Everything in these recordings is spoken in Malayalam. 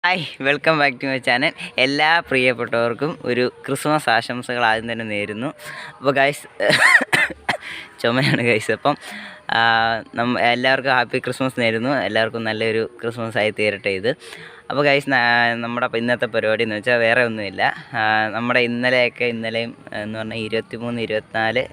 Hi, welcome back to my channel. എല്ലാ പ്രിയപ്പെട്ടവർക്കും ഒരു ക്രിസ്മസ് ആശംസകൾ ആദ്യം തന്നെ നേരുന്നു. അപ്പോൾ ഗൈസ് ചുമയാണ് ഗൈസ്. അപ്പം എല്ലാവർക്കും ഹാപ്പി ക്രിസ്മസ് നേരുന്നു. എല്ലാവർക്കും നല്ലൊരു ക്രിസ്മസ് ആയി തീരട്ടെ ഇത്. അപ്പോൾ ഗൈസ് നമ്മുടെ ഇന്നത്തെ പരിപാടി എന്ന് വെച്ചാൽ വേറെ ഒന്നുമില്ല. ഇന്നലെയും എന്ന് പറഞ്ഞാൽ 23, 24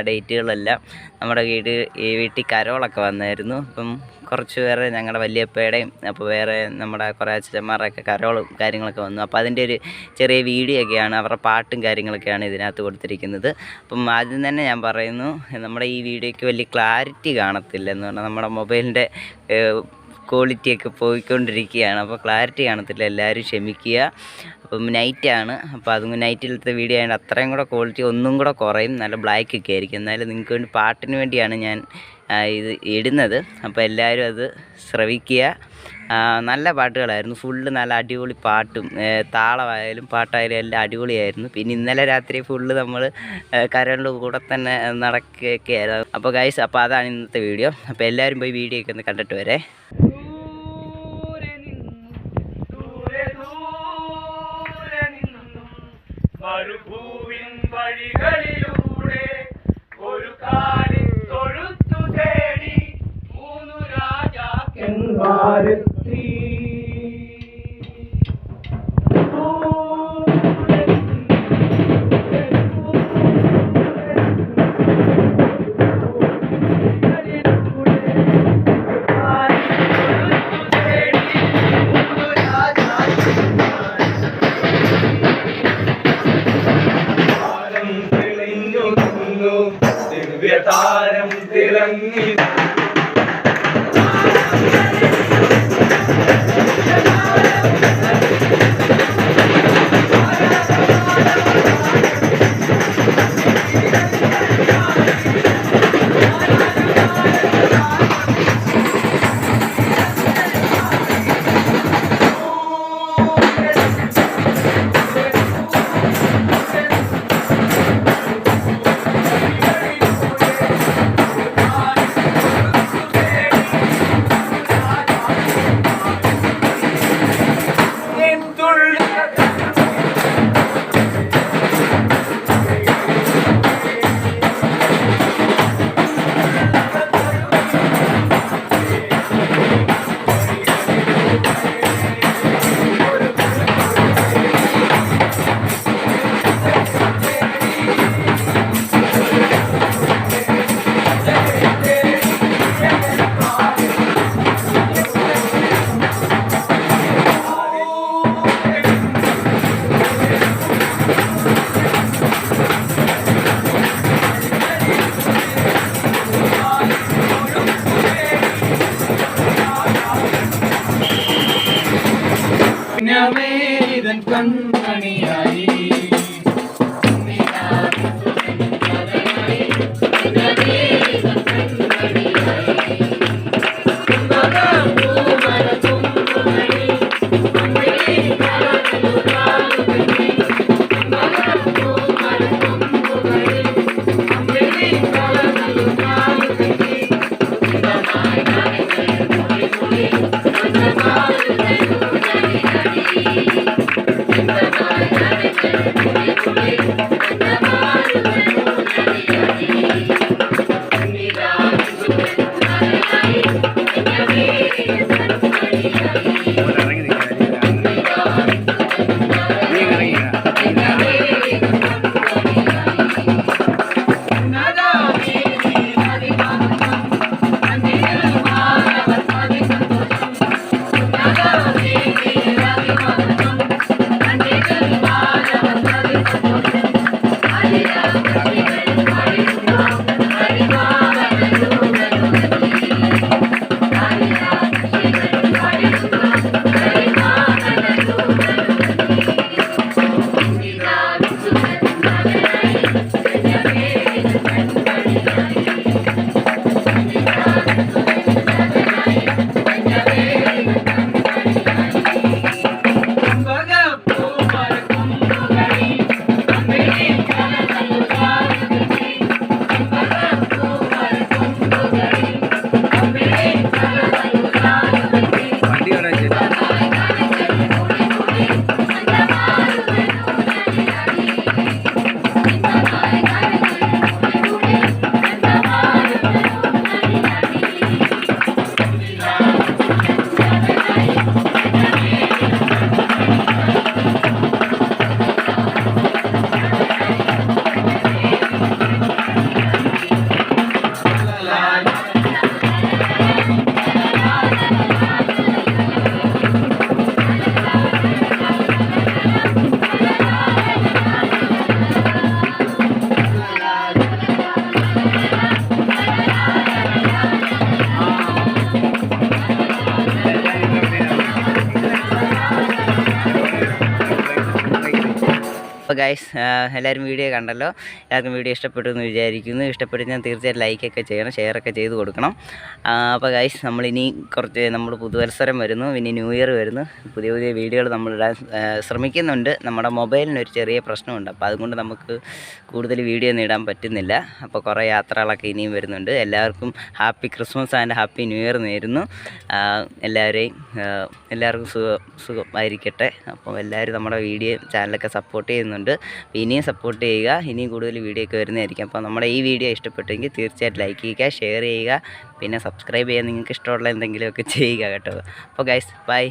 ഡേറ്റുകളെല്ലാം നമ്മുടെ വീട്ടിൽ കരോളൊക്കെ വന്നായിരുന്നു. അപ്പം കുറച്ച് പേര് ഞങ്ങളുടെ വല്യപ്പയുടെയും അപ്പോൾ വേറെ നമ്മുടെ കുറേ അച്ഛന്മാരുടെയൊക്കെ കരോളും കാര്യങ്ങളൊക്കെ വന്നു. അപ്പോൾ അതിൻ്റെ ഒരു ചെറിയ വീഡിയോ ഒക്കെയാണ്, അവരുടെ പാട്ടും കാര്യങ്ങളൊക്കെയാണ് ഇതിനകത്ത് കൊടുത്തിരിക്കുന്നത്. അപ്പം ആദ്യം തന്നെ ഞാൻ പറയുന്നു, നമ്മുടെ ഈ വീഡിയോയ്ക്ക് വലിയ ക്ലാരിറ്റി കാണത്തില്ല. എന്ന് പറഞ്ഞാൽ നമ്മുടെ മൊബൈലിൻ്റെ ക്വാളിറ്റിയൊക്കെ പോയിക്കൊണ്ടിരിക്കുകയാണ്. അപ്പോൾ ക്ലാരിറ്റി കാണത്തില്ല, എല്ലാവരും ക്ഷമിക്കുക. അപ്പം നൈറ്റാണ്, അപ്പോൾ അതും നൈറ്റിലത്തെ വീഡിയോ ആയതുകൊണ്ട് അത്രയും കൂടെ ക്വാളിറ്റി ഒന്നും കൂടെ കുറയും, നല്ല ബ്ലാക്ക് ഒക്കെ ആയിരിക്കും. എന്നാലും നിങ്ങൾക്ക് വേണ്ടി പാട്ടിന് വേണ്ടിയാണ് ഞാൻ ഇത് ഇടുന്നത്. അപ്പോൾ എല്ലാവരും അത് ശ്രവിക്കുക. നല്ല പാട്ടുകളായിരുന്നു, ഫുള്ള് നല്ല അടിപൊളി പാട്ടും താളമായാലും പാട്ടായാലും എല്ലാം അടിപൊളിയായിരുന്നു. പിന്നെ ഇന്നലെ രാത്രി ഫുള്ള് നമ്മൾ കരണ്ട് കൂടെ തന്നെ നടക്കുകയൊക്കെ ആയിരുന്നു. അപ്പോൾ ഗൈസ്, അപ്പോൾ അതാണ് ഇന്നത്തെ വീഡിയോ. അപ്പോൾ എല്ലാവരും പോയി വീഡിയോ ഒക്കെ ഒന്ന് കണ്ടിട്ട് വരെ. മരുഭൂവിൻ വഴികളിലൂടെ ഒരു കാലിൽ തൊഴുത്തു തേടി 3 രാജാക്കന്മാരെത്തി. ദിവ്യതാരം തിളങ്ങി ജ്ഞാനമേതൻ കൺമണിയായി അപ്പോൾ ഗൈസ് എല്ലാവരും വീഡിയോ കണ്ടല്ലോ. എല്ലാവർക്കും വീഡിയോ ഇഷ്ടപ്പെട്ടു എന്ന് വിചാരിക്കുന്നു. ഇഷ്ടപ്പെട്ട് ഞാൻ തീർച്ചയായിട്ടും ലൈക്കൊക്കെ ചെയ്യണം, ഷെയറൊക്കെ ചെയ്ത് കൊടുക്കണം. അപ്പോൾ ഗൈസ് നമ്മളിനി കുറച്ച് നമ്മൾ പുതുവത്സരം വരുന്നു, പിന്നെ ന്യൂ ഇയർ വരുന്നു. പുതിയ പുതിയ വീഡിയോകൾ നമ്മളിടാൻ ശ്രമിക്കുന്നുണ്ട്. നമ്മുടെ മൊബൈലിനൊരു ചെറിയ പ്രശ്നമുണ്ട്, അപ്പോൾ അതുകൊണ്ട് നമുക്ക് കൂടുതൽ വീഡിയോ ഒന്നും ഇടാൻ പറ്റുന്നില്ല. അപ്പോൾ കുറേ യാത്രകളൊക്കെ ഇനിയും വരുന്നുണ്ട്. എല്ലാവർക്കും happy Christmas and happy new year നേരുന്നു. എല്ലാവർക്കും സുഖമായിരിക്കട്ടെ. അപ്പോൾ എല്ലാവരും നമ്മുടെ വീഡിയോ ചാനലൊക്കെ സപ്പോർട്ട് ചെയ്യുന്നുണ്ട്. ഇനിയും സപ്പോർട്ട് ചെയ്യുക. ഇനിയും കൂടുതൽ വീഡിയോ ഒക്കെ വരുന്നതായിരിക്കും. അപ്പോൾ നമ്മുടെ ഈ വീഡിയോ ഇഷ്ടപ്പെട്ടെങ്കിൽ തീർച്ചയായിട്ടും ലൈക്ക് ചെയ്യുക, ഷെയർ ചെയ്യുക, പിന്നെ സബ്സ്ക്രൈബ് ചെയ്യാൻ നിങ്ങൾക്ക് ഇഷ്ടമുള്ള എന്തെങ്കിലുമൊക്കെ ചെയ്യുക കേട്ടോ. അപ്പോൾ ഗൈസ് ബൈ.